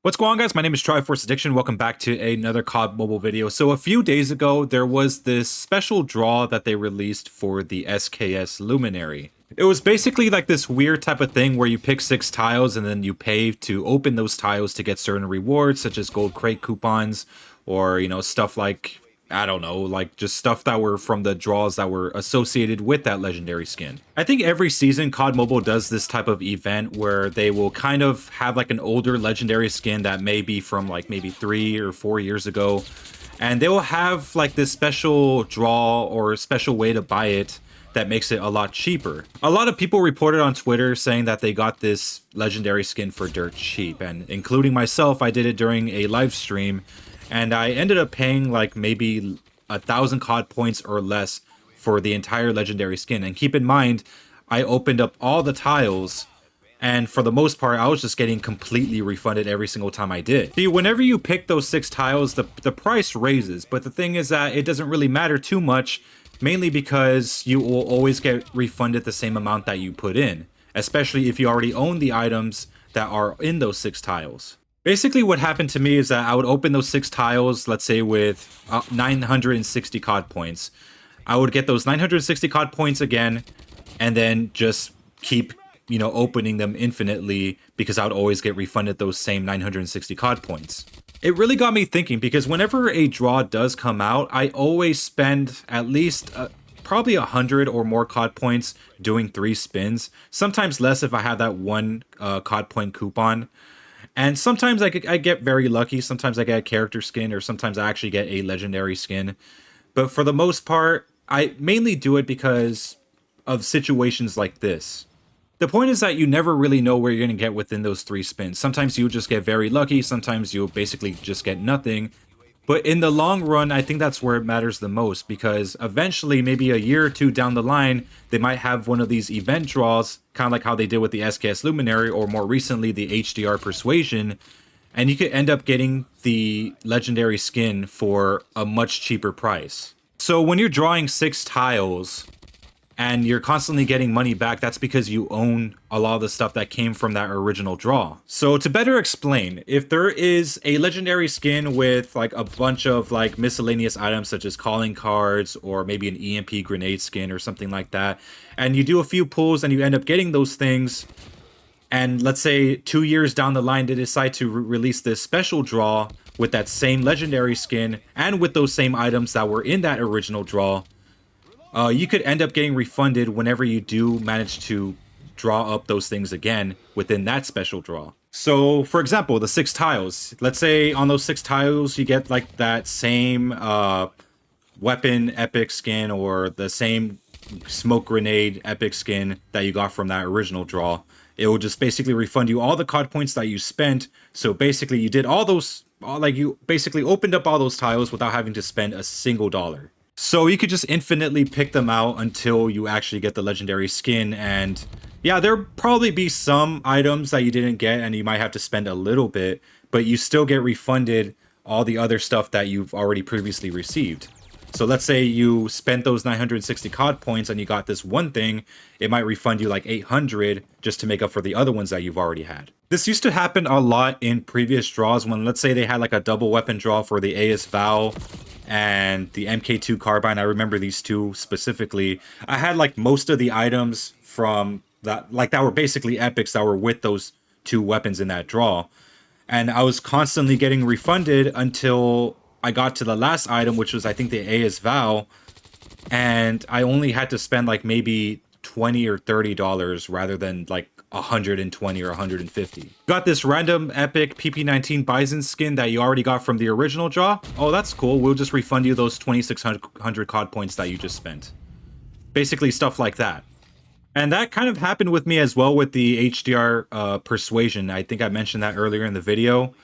What's going on, guys? My name is Triforce Addiction. Welcome back to another COD mobile video. So a few days ago, there was this special draw that they released for the SKS Luminary. It was basically like this weird type of thing where you pick 6 tiles and then you pay to open those tiles to get certain rewards, such as gold crate coupons or, stuff like, I don't know, like just stuff that were from the draws that were associated with that legendary skin. I think every season COD Mobile does this type of event where they will kind of have like an older legendary skin that may be from like maybe 3 or 4 years ago. And they will have like this special draw or special way to buy it that makes it a lot cheaper. A lot of people reported on Twitter saying that they got this legendary skin for dirt cheap, and including myself, I did it during a live stream, and I ended up paying like maybe 1,000 COD points or less for the entire legendary skin. And keep in mind, I opened up all the tiles, and for the most part, I was just getting completely refunded every single time I did. See, whenever you pick those 6 tiles, the price raises, but the thing is that it doesn't really matter too much, mainly because you will always get refunded the same amount that you put in, especially if you already own the items that are in those 6 tiles. Basically, what happened to me is that I would open those 6 tiles, let's say with 960 COD points. I would get those 960 COD points again, and then just keep, opening them infinitely because I would always get refunded those same 960 COD points. It really got me thinking, because whenever a draw does come out, I always spend at least probably 100 or more COD points doing 3 spins. Sometimes less if I have that one COD point coupon. And sometimes I get very lucky. Sometimes I get a character skin, or sometimes I actually get a legendary skin. But for the most part, I mainly do it because of situations like this. The point is that you never really know where you're going to get within those 3 spins. Sometimes you'll just get very lucky. Sometimes you'll basically just get nothing. But in the long run, I think that's where it matters the most, because eventually, maybe a year or two down the line, they might have one of these event draws, kind of like how they did with the SKS Luminary, or more recently, the HDR Persuasion, and you could end up getting the legendary skin for a much cheaper price. So when you're drawing 6 tiles, and you're constantly getting money back, that's because you own a lot of the stuff that came from that original draw. So to better explain, if there is a legendary skin with like a bunch of like miscellaneous items such as calling cards or maybe an EMP grenade skin or something like that, and you do a few pulls and you end up getting those things, and let's say 2 years down the line they decide to release this special draw with that same legendary skin and with those same items that were in that original draw, you could end up getting refunded whenever you do manage to draw up those things again within that special draw. So, for example, the 6 tiles. Let's say on those 6 tiles, you get like that same weapon epic skin or the same smoke grenade epic skin that you got from that original draw. It will just basically refund you all the COD points that you spent. So basically, you did all those, like you basically opened up all those tiles without having to spend a single dollar. So you could just infinitely pick them out until you actually get the legendary skin. And yeah, there'll probably be some items that you didn't get and you might have to spend a little bit, but you still get refunded all the other stuff that you've already previously received. So let's say you spent those 960 COD points and you got this one thing, it might refund you like 800 just to make up for the other ones that you've already had. This used to happen a lot in previous draws when, let's say, they had like a double weapon draw for the AS Val and the MK2 carbine. I remember these two specifically. I had like most of the items from that, like that were basically epics that were with those 2 weapons in that draw. And I was constantly getting refunded until I got to the last item, which was I think the AS Val, and I only had to spend like maybe $20 or $30 rather than like 120 or 150. Got this random epic PP19 Bison skin that you already got from the original draw. Oh, that's cool. We'll just refund you those 2,600 COD points that you just spent. Basically stuff like that. And that kind of happened with me as well with the HDR Persuasion. I think I mentioned that earlier in the video.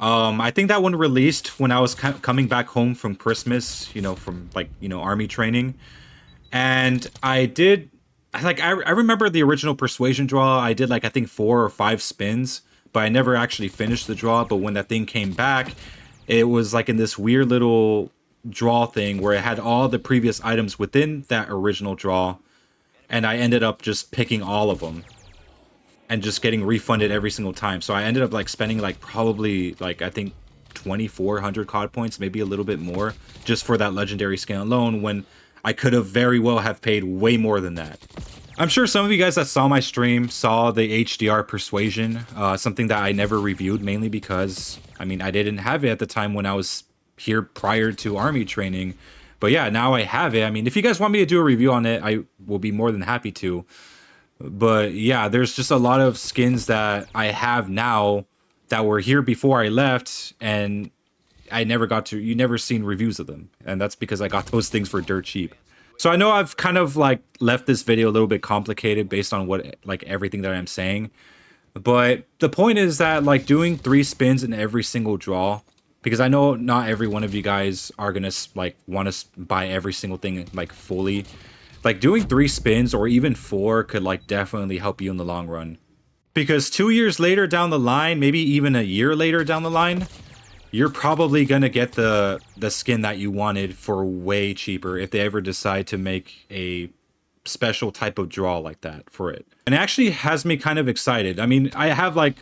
I think that one released when I was coming back home from Christmas, from like, army training. And I did, like, I remember the original Persuasion draw. I did like, I think 4 or 5 spins, but I never actually finished the draw. But when that thing came back, it was like in this weird little draw thing where it had all the previous items within that original draw. And I ended up just picking all of them. and just getting refunded every single time. So I ended up like spending like probably like I think 2,400 COD points, maybe a little bit more, just for that legendary skin alone, when I could have very well have paid way more than that. I'm sure some of you guys that saw my stream saw the HDR Persuasion, something that I never reviewed, mainly because, I mean, I didn't have it at the time when I was here prior to army training. But yeah, now I have it. I mean, if you guys want me to do a review on it, I will be more than happy to. But yeah, there's just a lot of skins that I have now that were here before I left, and I never got to, you never seen reviews of them. And that's because I got those things for dirt cheap. So I know I've kind of like left this video a little bit complicated based on what, like everything that I'm saying. But the point is that like doing 3 spins in every single draw, because I know not every one of you guys are gonna like want to buy every single thing like fully. Like doing 3 spins or even 4 could like definitely help you in the long run. Because 2 years later down the line, maybe even a year later down the line, you're probably gonna get the skin that you wanted for way cheaper if they ever decide to make a special type of draw like that for it. And it actually has me kind of excited. I mean, I have like,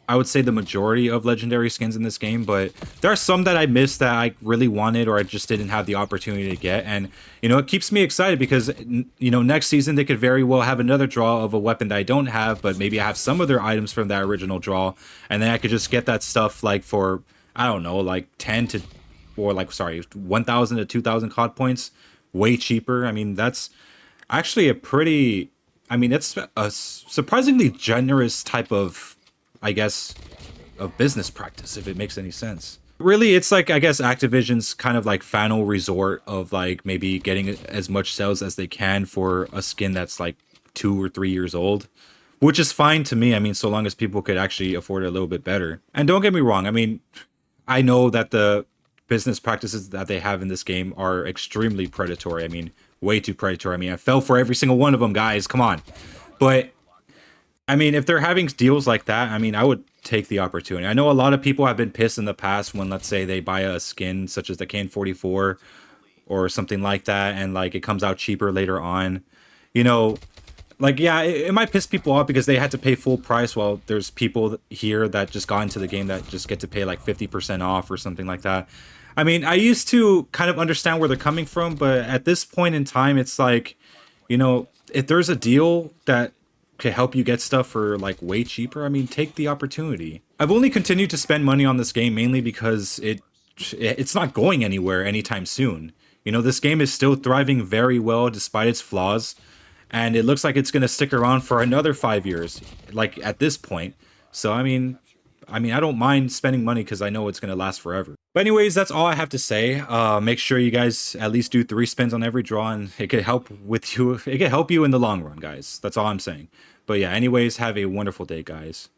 I would say the majority of legendary skins in this game, but there are some that I missed that I really wanted or I just didn't have the opportunity to get. And, you know, it keeps me excited because, you know, next season they could very well have another draw of a weapon that I don't have, but maybe I have some other items from that original draw. And then I could just get that stuff like for, I don't know, like 10 to, or like, sorry, 1,000 to 2,000 COD points, way cheaper. I mean, that's actually a pretty, I mean, it's a surprisingly generous type of, I guess, of business practice, if it makes any sense. Really, it's like, I guess, Activision's kind of like final resort of like maybe getting as much sales as they can for a skin that's like 2 or 3 years old, which is fine to me. I mean, so long as people could actually afford it a little bit better. And don't get me wrong, I mean, I know that the business practices that they have in this game are extremely predatory. I mean, way too predatory. I mean, I fell for every single one of them, guys. Come on. But I mean, if they're having deals like that, I mean, I would take the opportunity. I know a lot of people have been pissed in the past when, let's say, they buy a skin such as the KN-44 or something like that, and like it comes out cheaper later on. You know, like, yeah, it might piss people off because they had to pay full price, while there's people here that just got into the game that just get to pay like 50% off or something like that. I mean, I used to kind of understand where they're coming from, but at this point in time, it's like, you know, if there's a deal that could help you get stuff for like way cheaper, I mean, take the opportunity. I've only continued to spend money on this game mainly because it's not going anywhere anytime soon. You know, this game is still thriving very well despite its flaws, and it looks like it's going to stick around for another 5 years, like at this point. So I don't mind spending money because I know it's going to last forever. But anyways, that's all I have to say. Make sure you guys at least do 3 spins on every draw, and it could help with you. It could help you in the long run, guys. That's all I'm saying. But yeah, anyways, have a wonderful day, guys.